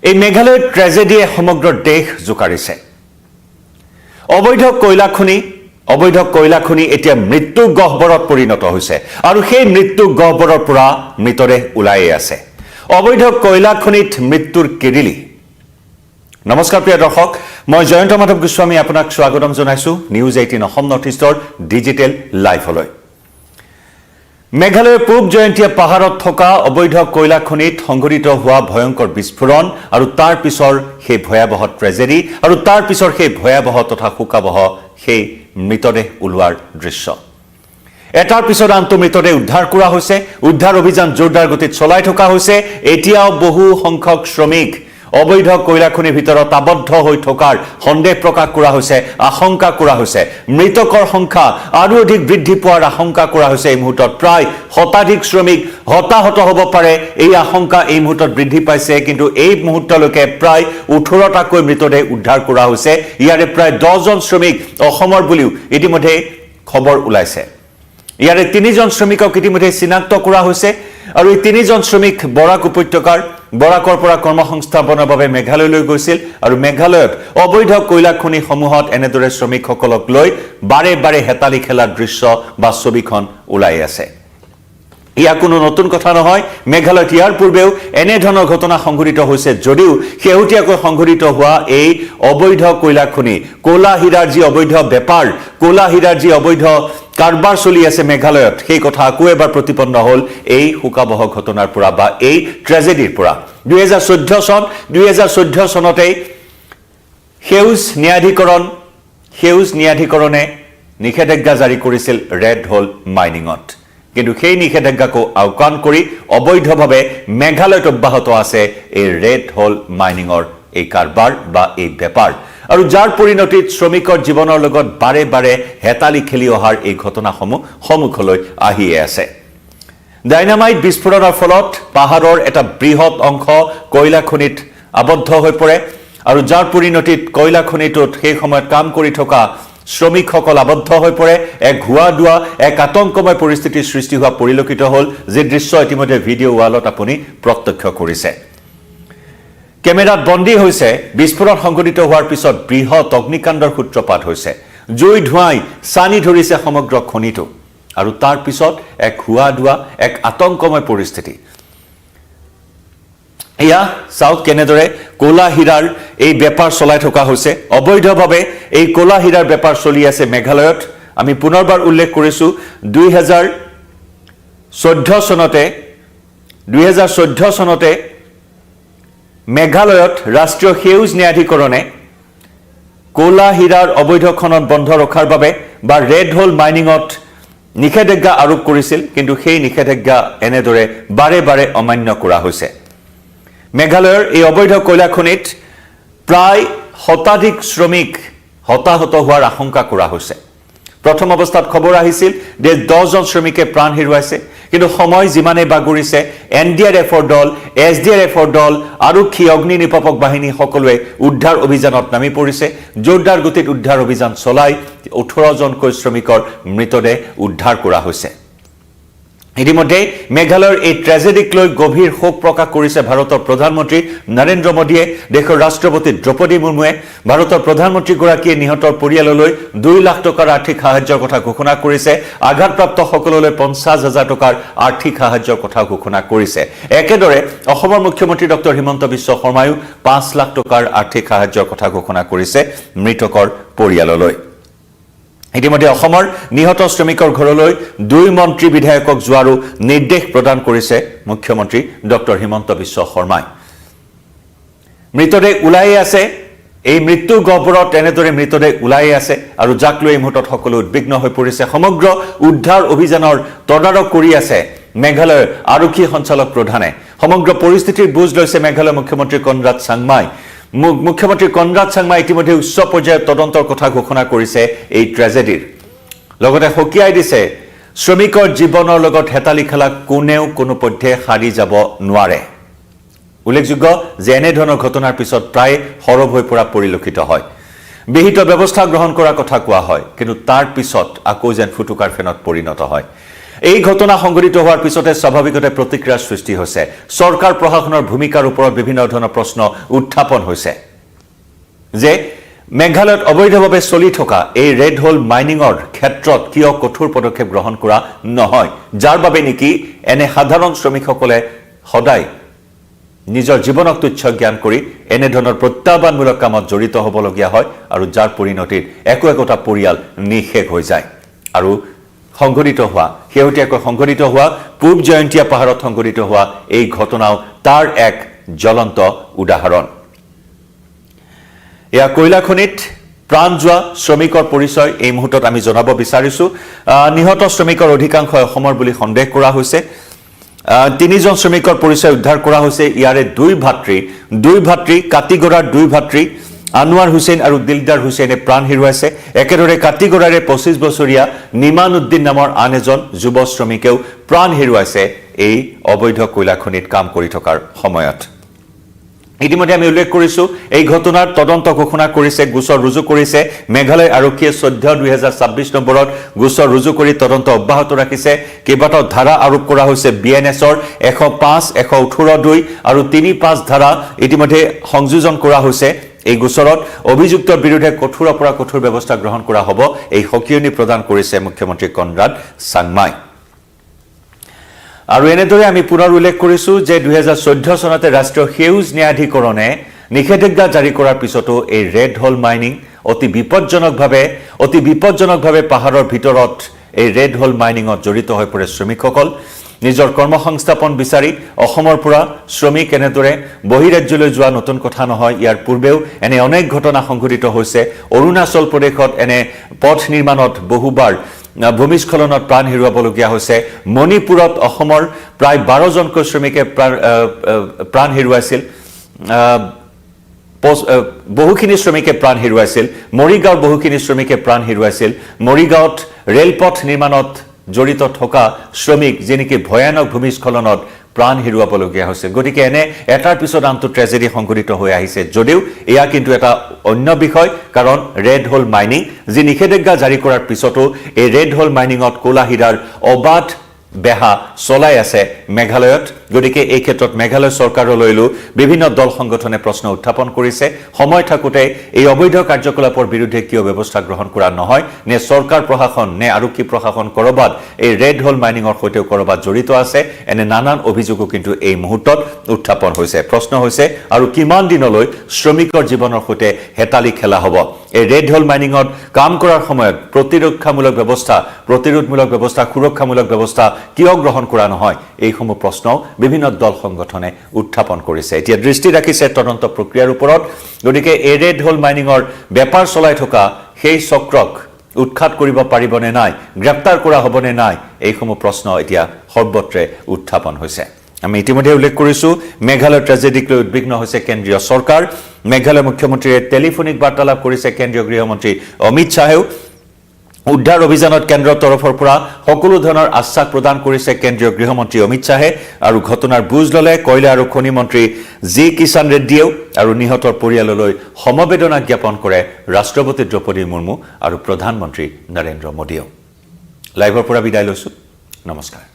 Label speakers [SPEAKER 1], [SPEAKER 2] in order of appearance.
[SPEAKER 1] এই মেঘালয়ৰ ট্ৰেজেডিয়ে সমগ্ৰ দেশ জোকাৰিছে অবৈধ কয়লা খনি এতিয়া মৃত্যু গহ্বৰত পৰিণত হৈছে আৰু সেই মৃত্যু গহ্বৰৰ পৰা মৃতদেহ ওলাই আছে অবৈধ কয়লা খনিত মৃত্যুৰ কেৰিলি নমস্কাৰ প্ৰিয় দৰ্শক মই জয়ন্ত মাধৱ গোস্বামী আপোনাক স্বাগতম জনাইছো নিউজ 18 অসম নৰ্থ ইষ্টৰ ডিজিটেল লাইভলৈ মেঘালয়ৰ পূব জয়ন্তীয়া পাহাৰত থকা অবৈধ কয়লা খনিত সংঘটিত হোৱা ভয়ংকৰ বিস্ফোৰণ আৰু তাৰ পিছৰ সেই ভয়াবহ ট্ৰেজেডি আৰু তাৰ পিছৰ সেই ভয়াবহ তথা শোকাবহ সেই মৃতদেহ ওলোৱাৰ দৃশ্য এটাৰ পিছত আনটো মৃতদেহ উদ্ধাৰ কৰা হৈছে উদ্ধাৰ অভিযান জোৰদাৰ গতিত চলাই থকা হৈছে এতিয়াও বহু সংখ্যক শ্ৰমিক অবৈধ কয়লা খনিৰ ভিতৰত আবদ্ধ হৈ থকাৰ সন্দেহ প্ৰকাশ কৰা হৈছে আশংকা কৰা হৈছে মৃতকৰ সংখ্যা আৰু অধিক বৃদ্ধি পোৱাৰ আশংকা কৰা হৈছে এই মুহূৰ্তত প্ৰায় শতাধিক শ্ৰমিক হতাহত হ'ব পাৰে এই আশংকা এই মুহূৰ্তত বৃদ্ধি পাইছে কিন্তু এই মুহূৰ্তলৈকে প্ৰায় 18টাকৈ মৃতদেহ উদ্ধাৰ কৰা হৈছে ইয়াৰে প্ৰায় 10 জন শ্ৰমিক অসমৰ বুলিও ইতিমধ্যে খবৰ ওলাইছে ইয়াৰে 3 জন শ্ৰমিকক ইতিমধ্যে চিনাক্ত কৰা হৈছে আৰু এই 3 জন শ্ৰমিক বৰাক উপত্যকাৰ বৰাকৰ পৰা কৰ্মসংস্থাপনৰ বাবে মেঘালয়লৈ গৈছিল আৰু মেঘালয়ত অবৈধ কয়লা খনি সমূহত এনেদৰে শ্ৰমিকসকলক লৈ বাৰে বাৰে হেতালি খেলাৰ দৃশ্য বা ছবিখন ওলাই আছে ইয়া কোনো নতুন কথা নহয় মেঘালয়ত ইয়াৰ পূৰ্বেও এনে ধৰণৰ ঘটনা সংঘটিত হৈছে যদিও শেহতীয়াকৈ সংঘটিত হোৱা এই অবৈধ কয়লা খনি কোলা হীৰাৰ যি অবৈধ বেপাৰ কোলা হীৰাৰ যি অবৈধ কাৰবাৰ চলি আছে মেঘালয়ত সেই কথা আকৌ এবাৰ প্ৰতিপন্ন হ'ল এই শোকাবহ ঘটনাৰ পৰা বা এই ট্ৰেজেডিৰ পৰা 2014 চনতে সেউজ ন্যায়াধিকৰণে নিষেধাজ্ঞা জাৰি কৰিছিল ৰেড হোল মাইনিঙত কিন্তু সেই নিষেধাজ্ঞাকো আওকাণ কৰি অবৈধভাৱে মেঘালয়ত অব্যাহত আছে এই ৰেড হোল মাইনিঙৰ এই কাৰবাৰ বা এই বেপাৰ আৰু যাৰ পৰিণতিত শ্ৰমিকৰ জীৱনৰ লগত বাৰে বাৰে হেতালি খেলি অহাৰ এই ঘটনাসমূহ সন্মুখলৈ আহিয়ে আছে ডাইনামাইট বিস্ফোৰণৰ ফলত পাহাৰৰ এটা বৃহৎ অংশ কয়লা খনিত আবদ্ধ হৈ পৰে আৰু যাৰ পৰিণতিত কয়লা খনিটোত সেই সময়ত কাম কৰি থকা শ্ৰমিকসকল আবদ্ধ হৈ পৰে এক হুৱা দুৱা এক আতংকময় পৰিস্থিতিৰ সৃষ্টি হোৱা পৰিলক্ষিত হ'ল যি দৃশ্য ইতিমধ্যে ভিডিঅ' ৱালত আপুনি প্ৰত্যক্ষ কৰিছে কেমেৰাত বন্দী হৈছে বিস্ফোৰণ সংঘটিত হোৱাৰ পিছত বৃহৎ অগ্নিকাণ্ডৰ সূত্ৰপাত হৈছে জুই ধোঁৱাই সানি ধৰিছে সমগ্ৰ খনিটো আৰু তাৰ পিছত এক হুৱা দুৱা এক আতংকময় পৰিস্থিতি ইয়া সাউথ কেনেদৰে কোলা হীৰাৰ এই বেপাৰ চলাই থকা হৈছে অবৈধভাৱে এই কোলা হীৰাৰ বেপাৰ চলি আছে মেঘালয়ত আমি পুনৰবাৰ উল্লেখ কৰিছো 2014 চনতে মেঘালয়ত ৰাষ্ট্ৰীয় সেউজ ন্যায়াধিকৰণে কোলা হীৰাৰ অবৈধ খনন বন্ধ ৰখাৰ বাবে বা ৰেড হোল মাইনিঙত নিষেধাজ্ঞা আৰোপ কৰিছিল কিন্তু সেই নিষেধাজ্ঞা এনেদৰে বাৰে বাৰে অমান্য কৰা হৈছে মেঘালয়ৰ এই অবৈধ কয়লা খনিত প্ৰায় শতাধিক শ্ৰমিক হতাহত হোৱাৰ আশংকা কৰা হৈছে প্ৰথম অৱস্থাত খবৰ আহিছিল যে 10 জন শ্ৰমিকে প্ৰাণ হেৰুৱাইছে কিন্তু সময় যিমানে বাগৰিছে এনডিআৰএফৰ দল এছডিআৰএফৰ দল আৰক্ষী অগ্নি নিৰ্বাপক বাহিনী সকলোৱে উদ্ধাৰ অভিযানত নামি পৰিছে জোৰদাৰ গতিত উদ্ধাৰ অভিযান চলাই 18 জনকৈ শ্ৰমিকৰ মৃতদেহ উদ্ধাৰ কৰা হৈছে ইতিমধ্যে মেঘালয়ৰ এই ট্ৰেজেডিক লৈ গভীৰ শোক প্ৰকাশ কৰিছে ভাৰতৰ প্ৰধানমন্ত্ৰী নৰেন্দ্ৰ মোদীয়ে দেশৰ ৰাষ্ট্ৰপতি দ্ৰৌপদী মুৰ্মুৱে ভাৰতৰ প্ৰধানমন্ত্ৰীগৰাকীয়ে নিহতৰ পৰিয়াললৈ 2 লাখ টকাৰ আৰ্থিক সাহায্যৰ কথা ঘোষণা কৰিছে আঘাতপ্ৰাপ্ত সকললৈ 50,000 টকাৰ আৰ্থিক সাহায্যৰ কথা ঘোষণা কৰিছে একেদৰে অসমৰ মুখ্যমন্ত্ৰী ডক্টৰ হিমন্ত বিশ্ব শৰ্মায়ো 5 লাখ টকাৰ আৰ্থিক সাহায্যৰ কথা ঘোষণা কৰিছে মৃতকৰ পৰিয়াললৈ ইতিমধ্যে অসমৰ নিহত শ্ৰমিকৰ ঘৰলৈ 2 মন্ত্ৰী বিধায়কক যোৱাৰো নিৰ্দেশ প্ৰদান কৰিছে মুখ্যমন্ত্ৰী ডক্টৰ হিমন্ত বিশ্ব শৰ্মাই মৃতদেহ ওলাই আছে এই মৃত্যু গহ্বৰত এনেদৰে মৃতদেহ ওলাই আছে আৰু যাক লৈ এই মুহূৰ্তত সকলো উদ্বিগ্ন হৈ পৰিছে সমগ্ৰ উদ্ধাৰ অভিযানৰ তদাৰক কৰি আছে মেঘালয়ৰ আৰক্ষী সঞ্চালক প্ৰধানে সমগ্ৰ পৰিস্থিতিৰ বুজ লৈছে মেঘালয়ৰ মুখ্যমন্ত্ৰী কনৰাড চাংমাই মুখ্যমন্ত্ৰী কনৰাড চাংমাই ইতিমধ্যে উচ্চ পৰ্যায়ৰ তদন্তৰ কথা ঘোষণা কৰিছে এই ট্ৰেজেডিৰ লগতে হকিয়াই দিছে শ্ৰমিকৰ জীৱনৰ লগত হেতালি খেলা কোনেও কোনো পধ্যে হাৰি যাব নোৱাৰে উল্লেখযোগ্য যে এনে ধৰণৰ ঘটনাৰ পিছত প্ৰায় হৰব হৈ পৰা পৰিলক্ষিত হয় বিহিত ব্যৱস্থা গ্ৰহণ কৰাৰ কথা কোৱা হয় কিন্তু তাৰ পিছত আকৌ যেন ফুটুকাৰ ফেনত পৰিণত হয় এই ঘটনা সংঘটিত হোৱাৰ পিছতে স্বাভাৱিকতে প্ৰতিক্ৰিয়াৰ সৃষ্টি হৈছে চৰকাৰ প্ৰশাসনৰ ভূমিকাৰ ওপৰত বিভিন্ন ধৰণৰ প্ৰশ্ন উত্থাপন হৈছে যে মেঘালয়ত অবৈধভাৱে চলি থকা এই ৰেড হোল মাইনিংৰ ক্ষেত্ৰত কিয় কঠোৰ পদক্ষেপ গ্ৰহণ কৰা নহয় যাৰ বাবে নেকি এনে সাধাৰণ শ্ৰমিকসকলে সদায় নিজৰ জীৱনক তুচ্ছ জ্ঞান কৰি এনে ধৰণৰ প্ৰত্যাহ্বানমূলক কামত জড়িত হ'বলগীয়া হয় আৰু যাৰ পৰিণতিত একোটা পৰিয়াল নিঃশেষ হৈ যায় আৰু শেহতীয়াকৈ সংঘটিত হোৱা পূব জয়ন্তীয়া পাহাৰত সংঘটিত হোৱা এই ঘটনাও তাৰ এক জ্বলন্ত উদাহৰণ এয়া কয়লা খনিত প্ৰাণ যোৱা শ্ৰমিকৰ পৰিচয় এই মুহূৰ্তত আমি জনাব বিচাৰিছো নিহত শ্ৰমিকৰ অধিকাংশ অসমৰ বুলি সন্দেহ কৰা হৈছে তিনিজন শ্ৰমিকৰ পৰিচয় উদ্ধাৰ কৰা হৈছে ইয়াৰে দুই ভাতৃ কাটিগড়াৰ দুই ভাতৃ আনোৱাৰ হুছেইন আৰু দিলদাৰ হুছেইনে প্ৰাণ হেৰুৱাইছে একেদৰে কাটিগড়াৰে 25 বছৰীয়া নিমান উদ্দিন নামৰ আন এজন যুৱ শ্ৰমিকেও প্ৰাণ হেৰুৱাইছে এই অবৈধ কয়লা খনিত কাম কৰি থকাৰ সময়ত ইতিমধ্যে আমি উল্লেখ কৰিছো এই ঘটনাৰ তদন্ত ঘোষণা কৰিছে গোচৰ ৰুজু কৰিছে মেঘালয় আৰক্ষীয়ে 14/2026 নম্বৰত গোচৰ ৰুজু কৰি তদন্ত অব্যাহত ৰাখিছে কেইবাটাও ধাৰা আৰোপ কৰা হৈছে বিএনএছৰ 105 118 আৰু 35 ধাৰা ইতিমধ্যে সংযোজন কৰা হৈছে এই গোচৰত অভিযুক্তৰ বিৰুদ্ধে কঠোৰৰ পৰা কঠোৰ ব্যৱস্থা গ্ৰহণ কৰা হ'ব এই হকিয়নি প্ৰদান কৰিছে মুখ্যমন্ত্ৰী কনৰাড সাংমাই আৰু এনেদৰে আমি পুনৰ উল্লেখ কৰিছো যে 2014 চনতে ৰাষ্ট্ৰীয় সেউজ ন্যায়াধিকৰণে নিষেধাজ্ঞা জাৰি কৰাৰ পিছতো এই ৰেড হোল মাইনিং অতি বিপজ্জনকভাৱে পাহাৰৰ ভিতৰত এই ৰেড হোল মাইনিংত জড়িত হৈ পৰে শ্ৰমিকসকল নিজৰ কৰ্মসংস্থাপন বিচাৰি অসমৰ পৰা শ্ৰমিক এনেদৰে বহিৰাজ্যলৈ যোৱা নতুন কথা নহয় ইয়াৰ পূৰ্বেও এনে অনেক ঘটনা সংঘটিত হৈছে অৰুণাচল প্ৰদেশত এনে পথ নিৰ্মাণত বহুবাৰ ভূমিস্খলনত প্ৰাণ হেৰুৱাবলগীয়া হৈছে মণিপুৰত অসমৰ প্ৰায় 12 জনকৈ শ্ৰমিকে প্ৰাণ হেৰুৱাইছিল বহুখিনি শ্ৰমিকে প্ৰাণ হেৰুৱাইছিল মৰিগাঁৱৰ বহুখিনি শ্ৰমিকে প্ৰাণ হেৰুৱাইছিল মৰিগাঁৱত ৰেলপথ নিৰ্মাণত জড়িত থকা শ্ৰমিক যেনেকৈ ভয়ানক ভূমিস্খলনত প্ৰাণ হেৰুৱাবলগীয়া হৈছে গতিকে এনে এটাৰ পিছত আনটো ট্ৰেজেডি সংঘটিত হৈ আহিছে যদিও এয়া কিন্তু এটা অন্য বিষয় কাৰণ ৰেড হোল মাইনিং যি নিষেধাজ্ঞা জাৰি কৰাৰ পিছতো এই ৰেড হোল মাইনিংত কোলাহিৰাৰ অবাধ বেহা চলাই আছে মেঘালয়ত গতিকে এই ক্ষেত্ৰত মেঘালয় চৰকাৰলৈও বিভিন্ন দল সংগঠনে প্ৰশ্ন উত্থাপন কৰিছে সময় থাকোতে এই অবৈধ কাৰ্যকলাপৰ বিৰুদ্ধে কিয় ব্যৱস্থা গ্ৰহণ কৰা নহয় নে চৰকাৰ প্ৰশাসন নে আৰক্ষী প্ৰশাসন কৰবাত এই ৰেড হোল মাইনিংৰ সৈতে কৰবাত জড়িত আছে এনে নানান অভিযোগো কিন্তু এই মুহূৰ্তত উত্থাপন হৈছে প্ৰশ্ন হৈছে আৰু কিমান দিনলৈ শ্ৰমিকৰ জীৱনৰ সৈতে হেতালি খেলা হ'ব এই ৰেড হোল মাইনিংত কাম কৰাৰ সময়ত প্ৰতিৰোধমূলক ব্যৱস্থা সুৰক্ষামূলক ব্যৱস্থা কিয় গ্ৰহণ কৰা নহয় এইসমূহ প্ৰশ্ন বিভিন্ন দল সংগঠনে উত্থাপন কৰিছে এতিয়া দৃষ্টি ৰাখিছে তদন্ত প্ৰক্ৰিয়াৰ ওপৰত গতিকে এই ৰেড হোল মাইনিংৰ বেপাৰ চলাই থকা সেই চক্ৰক উৎখাত কৰিব পাৰিবনে নাই গ্ৰেপ্তাৰ কৰা হ'বনে নাই এইসমূহ প্ৰশ্ন এতিয়া সৰ্বত্ৰে উত্থাপন হৈছে আমি ইতিমধ্যে উল্লেখ কৰিছো মেঘালয় ট্ৰেজেডিক লৈ উদ্বিগ্ন হৈছে কেন্দ্ৰীয় চৰকাৰ মেঘালয় মুখ্যমন্ত্ৰীয়ে টেলিফোনিক বাৰ্তালাপ কৰিছে কেন্দ্ৰীয় গৃহমন্ত্ৰী অমিত শাহেও উদ্ধাৰ অভিযানত কেন্দ্ৰৰ তৰফৰ পৰা সকলো ধৰণৰ আশ্বাস প্ৰদান কৰিছে কেন্দ্ৰীয় গৃহমন্ত্ৰী অমিত শাহে আৰু ঘটনাৰ বুজ ললে কয়লা আৰু খনি মন্ত্ৰী জি কিষাণ ৰেড্ডিয়েও আৰু নিহতৰ পৰিয়াললৈ সমবেদনা জ্ঞাপন কৰে ৰাষ্ট্ৰপতি দ্ৰৌপদী মুৰ্মু আৰু প্ৰধানমন্ত্ৰী নৰেন্দ্ৰ মোদীয়েও লাইভৰ পৰা বিদায় লৈছো নমস্কাৰ